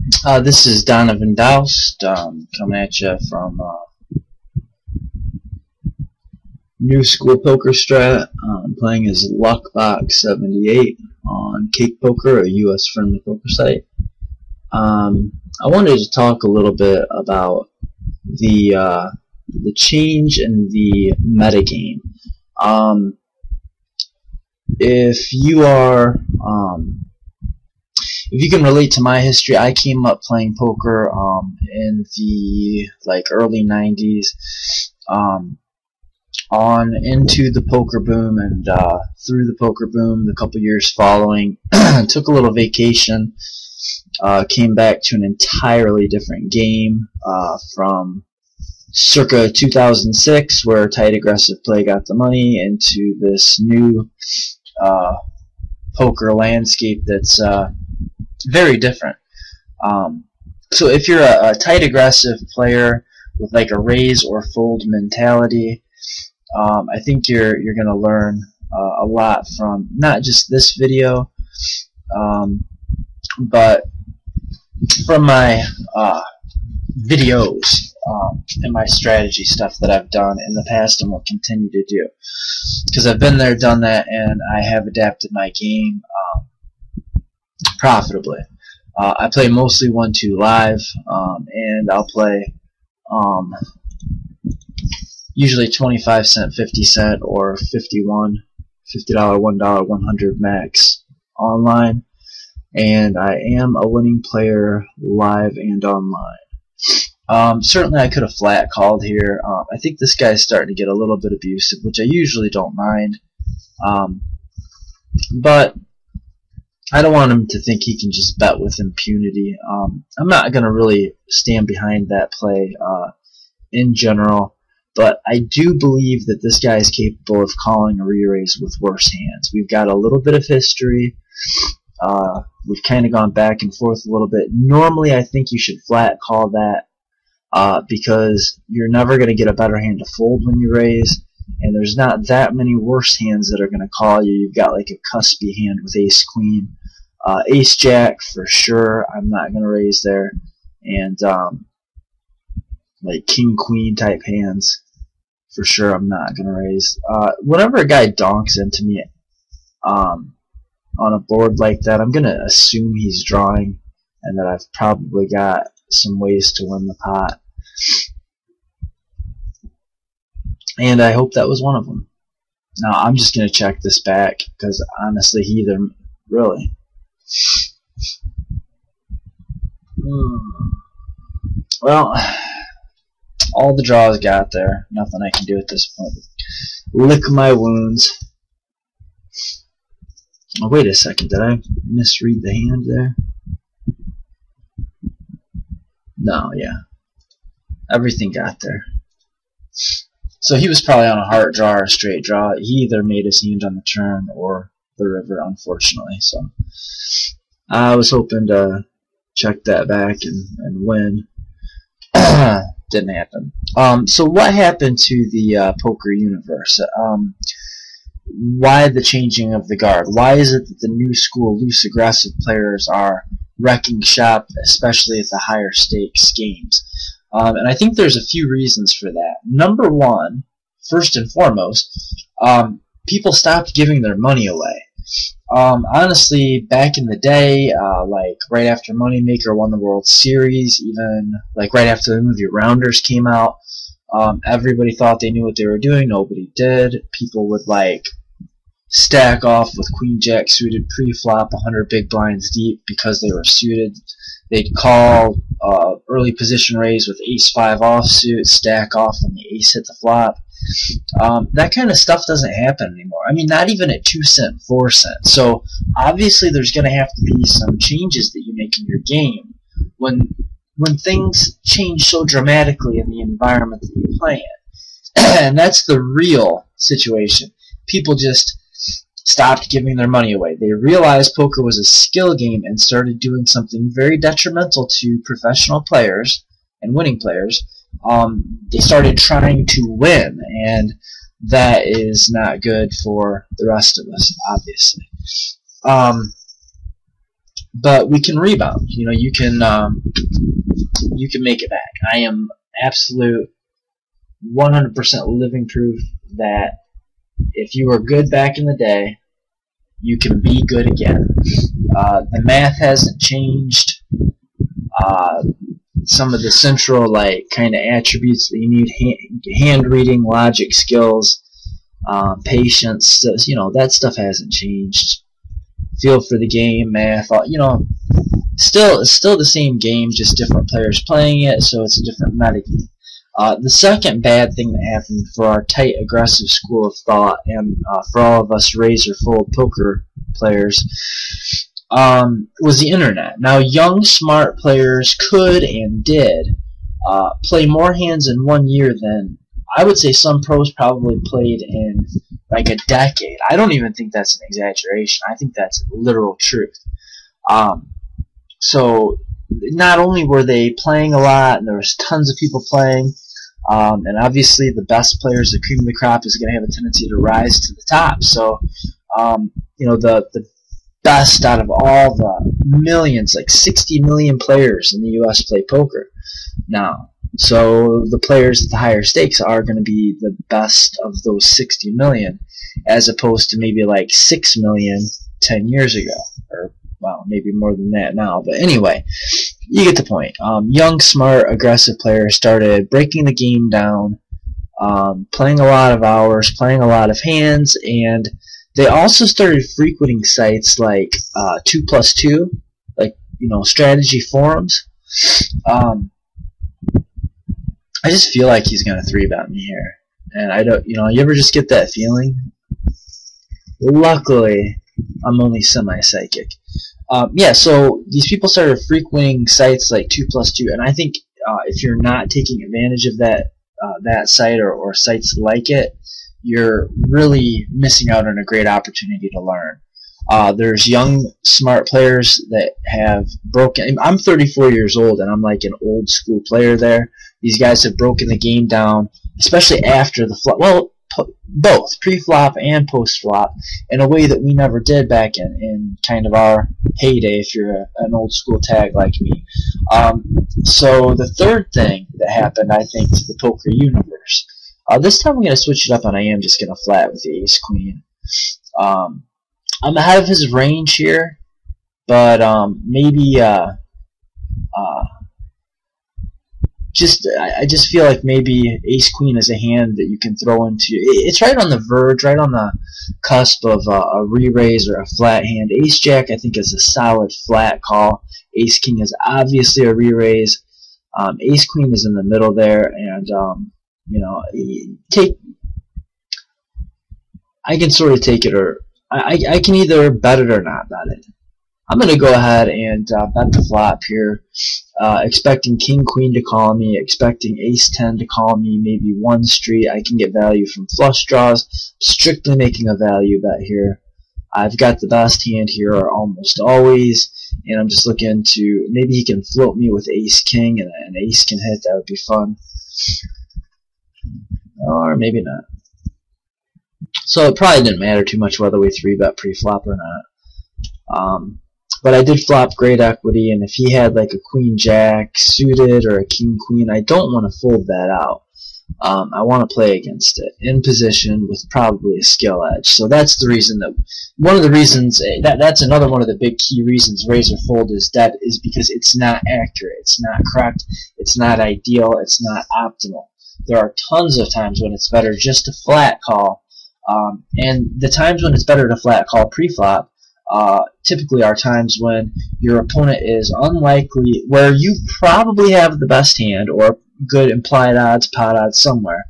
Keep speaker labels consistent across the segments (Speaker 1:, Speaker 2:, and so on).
Speaker 1: This is Donovan Doust coming at you from New School Poker Strat. I'm playing as Luckbox78 on Cake Poker, a US friendly poker site. I wanted to talk a little bit about the change in the metagame. If you are if you can relate to my history, I came up playing poker in the early 90s, on into the poker boom, and through the poker boom the couple years following. Took a little vacation, came back to an entirely different game from circa 2006, where tight aggressive play got the money, into this new poker landscape that's very different. So if you're a tight aggressive player with like a raise or fold mentality, I think you're going to learn a lot from not just this video, but from my videos and my strategy stuff that I've done in the past and will continue to do, because I've been there, done that, and I have adapted my game profitably. I play mostly 1-2 live, and I'll play usually 25 cent, 50 cent, or $50, $1, 100 max online, and I am a winning player live and online. Certainly I could have flat called here. I think this guy's starting to get a little bit abusive, which I usually don't mind, but I don't want him to think he can just bet with impunity. I'm not going to really stand behind that play in general, but I do believe that this guy is capable of calling a re-raise with worse hands. We've got a little bit of history. We've kind of gone back and forth a little bit. Normally I think you should flat call that, because you're never going to get a better hand to fold when you raise, and there's not that many worse hands that are going to call you. You've got like a cuspy hand with ace-queen, ace-jack for sure. I'm not going to raise there, and like king-queen type hands for sure I'm not going to raise. Whenever a guy donks into me on a board like that, I'm going to assume he's drawing and that I've probably got some ways to win the pot, and I hope that was one of them. Now I'm just going to check this back, because honestly he either really well, all the draws got there. Nothing I can do at this point. Lick my wounds. Oh, wait a second. Did I misread the hand there? No, yeah. Everything got there. So he was probably on a heart draw or a straight draw. He either made his hand on the turn or the river, unfortunately. So I was hoping to check that back and win. Didn't happen. So what happened to the poker universe? Why the changing of the guard? Why is it that the new school loose aggressive players are wrecking shop, especially at the higher stakes games? And I think there's a few reasons for that. Number one, first and foremost, people stopped giving their money away. Honestly, back in the day, like right after Moneymaker won the World Series, even like right after the movie Rounders came out, everybody thought they knew what they were doing. Nobody did. People would like stack off with Queen Jack suited pre-flop 100 big blinds deep because they were suited. They'd call early position raise with ace-5 offsuit, stack off when the ace hit the flop. That kind of stuff doesn't happen anymore. I mean, not even at 2 cent, 4 cent. So obviously there's going to have to be some changes that you make in your game when things change so dramatically in the environment that you play in. And that's the real situation. People just stopped giving their money away. They realized poker was a skill game and started doing something very detrimental to professional players and winning players. They started trying to win, and that is not good for the rest of us, obviously. but we can rebound. You can make it back. I am absolute 100% living proof that if you were good back in the day, you can be good again. The math hasn't changed. Some of the central kind of attributes that you need, hand reading, logic skills, patience, that stuff hasn't changed. Feel for the game, math, still the same game, just different players playing it, so it's a different metagame. The second bad thing that happened for our tight, aggressive school of thought, and for all of us razor-fold poker players, was the internet. Now, young, smart players could and did play more hands in 1 year than I would say some pros probably played in like a decade. I don't even think that's an exaggeration. I think that's literal truth. So not only were they playing a lot, and there was tons of people playing, and obviously the best players, the cream of the crop, is going to have a tendency to rise to the top. So the best out of all the millions, like 60 million players in the U.S. play poker now. So the players at the higher stakes are going to be the best of those 60 million, as opposed to maybe like 6 million 10 years ago, or well, maybe more than that now. But anyway, you get the point. Young, smart, aggressive players started breaking the game down, playing a lot of hours, playing a lot of hands, and they also started frequenting sites like 2+2, like strategy forums. I just feel like he's gonna 3-bet me here, and I don't. You ever just get that feeling? Luckily, I'm only semi-psychic. Yeah, so these people started frequenting sites like 2+2, and I think if you're not taking advantage of that site or sites like it, you're really missing out on a great opportunity to learn. There's young, smart players that have broken. I'm 34 years old, and I'm like an old school player there. These guys have broken the game down, especially after the flop. Well, both pre-flop and post-flop, in a way that we never did back in kind of our heyday, if you're an old school tag like me. So the third thing that happened, I think, to the poker universe. This time I'm going to switch it up, and I am just going to flat with the ace-queen. I'm ahead of his range here, but maybe I just feel like maybe ace-queen is a hand that you can throw into. It's right on the verge, right on the cusp of a re-raise or a flat hand. Ace-jack, I think, is a solid flat call. Ace-king is obviously a re-raise. Ace-queen is in the middle there, and I can sort of take it, or I can either bet it or not bet it. I'm going to go ahead and bet the flop here, expecting king-queen to call me, expecting ace-10 to call me, maybe one street. I can get value from flush draws, strictly making a value bet here. I've got the best hand here, almost always, and I'm just looking to, maybe he can float me with ace-king, and an ace can hit. That would be fun. Or maybe not. So it probably didn't matter too much whether we 3-bet pre-flop or not. But I did flop great equity, and if he had like a queen-jack suited or a king-queen, I don't want to fold that out. I want to play against it in position with probably a skill edge. So that's the reason that one of the reasons that's another one of the big key reasons razor fold is dead, is because it's not accurate, it's not correct, it's not ideal, it's not optimal. There are tons of times when it's better just to flat call, and the times when it's better to flat call pre-flop typically are times when your opponent is unlikely, where you probably have the best hand or good implied odds, pot odds somewhere,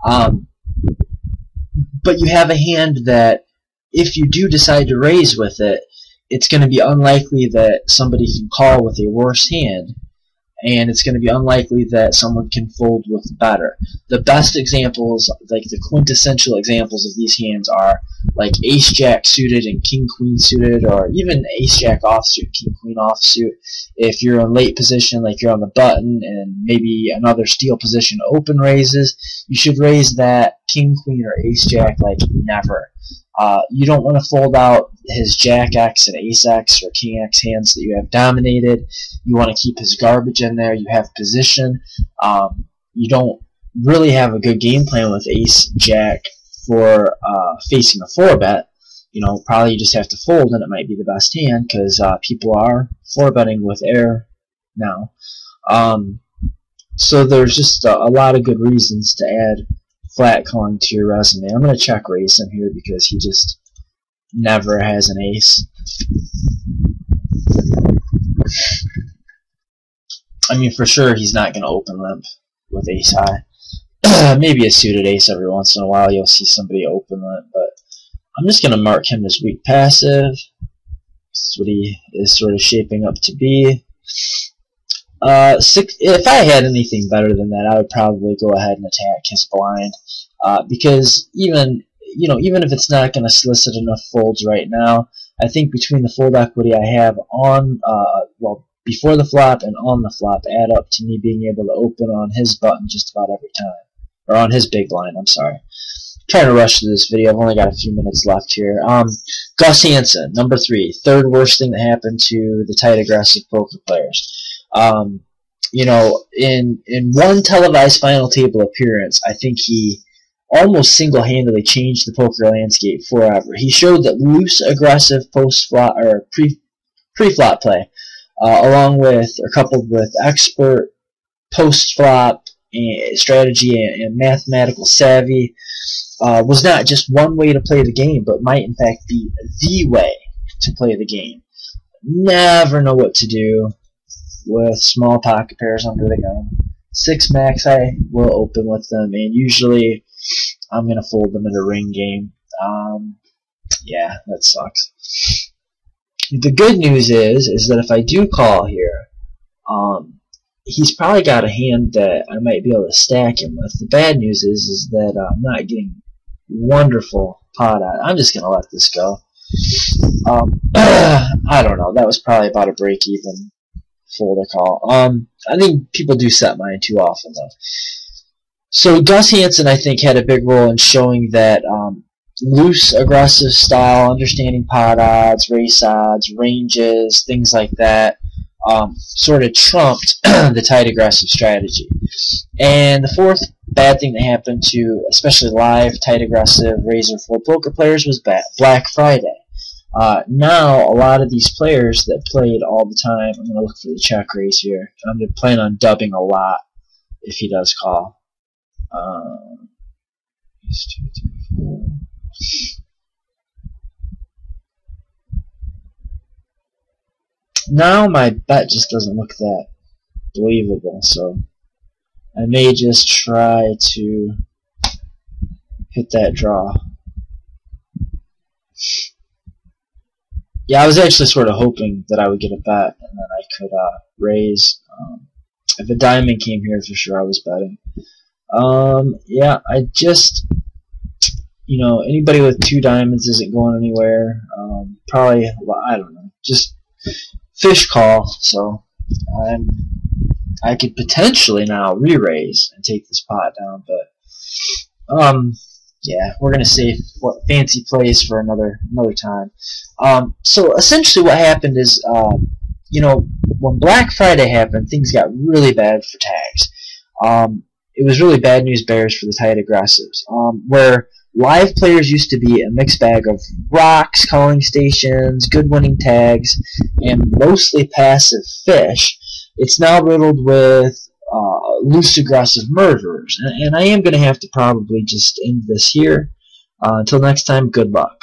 Speaker 1: but you have a hand that if you do decide to raise with it, it's going to be unlikely that somebody can call with a worse hand, and it's going to be unlikely that someone can fold with better. The best examples, like the quintessential examples of these hands, are like ace-jack suited and king-queen suited, or even ace-jack offsuit, king-queen offsuit. If you're in late position, like you're on the button, and maybe another steal position open raises, you should raise that king-queen or ace-jack like never. You don't want to fold out his Jack X and Ace X or King X hands that you have dominated. You want to keep his garbage in there. You have position. You don't really have a good game plan with Ace Jack for facing a 4-bet. Probably you just have to fold, and it might be the best hand because people are 4-betting with air now. So there's just a lot of good reasons to add flat calling to your resume. I'm going to check raise him here because he just never has an ace. I mean, for sure he's not going to open limp with ace high. Maybe a suited ace every once in a while you'll see somebody open limp, but I'm just going to mark him as weak passive. This is what he is sort of shaping up to be. If I had anything better than that, I would probably go ahead and attack his blind, because even if it's not going to solicit enough folds right now, I think between the fold equity I have on before the flop and on the flop add up to me being able to open on his button just about every time, or on his big blind. I'm sorry. Trying to rush through this video. I've only got a few minutes left here. Gus Hansen, number 3, third worst thing that happened to the tight aggressive poker players. In one televised final table appearance, I think he almost single-handedly changed the poker landscape forever. He showed that loose, aggressive post-flop or pre-flop play, along with or coupled with expert post-flop strategy and mathematical savvy, was not just one way to play the game, but might in fact be the way to play the game. Never know what to do with small pocket pairs under the gun. 6 max, I will open with them, and usually I'm going to fold them in a ring game. Yeah, that sucks. The good news is that if I do call here, he's probably got a hand that I might be able to stack him with. The bad news is that I'm not getting wonderful pot odds. I'm just going to let this go. I don't know. That was probably about a break-even fold or call. I think people do set mine too often, though. So Gus Hansen, I think, had a big role in showing that loose, aggressive style, understanding pot odds, race odds, ranges, things like that, sort of trumped the tight aggressive strategy. And the fourth bad thing that happened to especially live, tight aggressive, razor full poker players was Black Friday. Now, a lot of these players that played all the time, I'm going to look for the check raise here. I'm going to plan on dubbing a lot if he does call. 2, 3, 4. Now my bet just doesn't look that believable, so I may just try to hit that draw. Yeah, I was actually sort of hoping that I would get a bet and then I could raise. If a diamond came here, for sure I was betting. Yeah, I just, anybody with 2 diamonds isn't going anywhere. Probably, well, I don't know, just fish call. So I could potentially now re-raise and take this pot down, but yeah, we're gonna save what fancy plays for another time. So essentially, what happened is, when Black Friday happened, things got really bad for tags. It was really bad news bears for the tight aggressives, where live players used to be a mixed bag of rocks, calling stations, good winning tags, and mostly passive fish. It's now riddled with loose aggressive murderers, and I am going to have to probably just end this here. Until next time, good luck.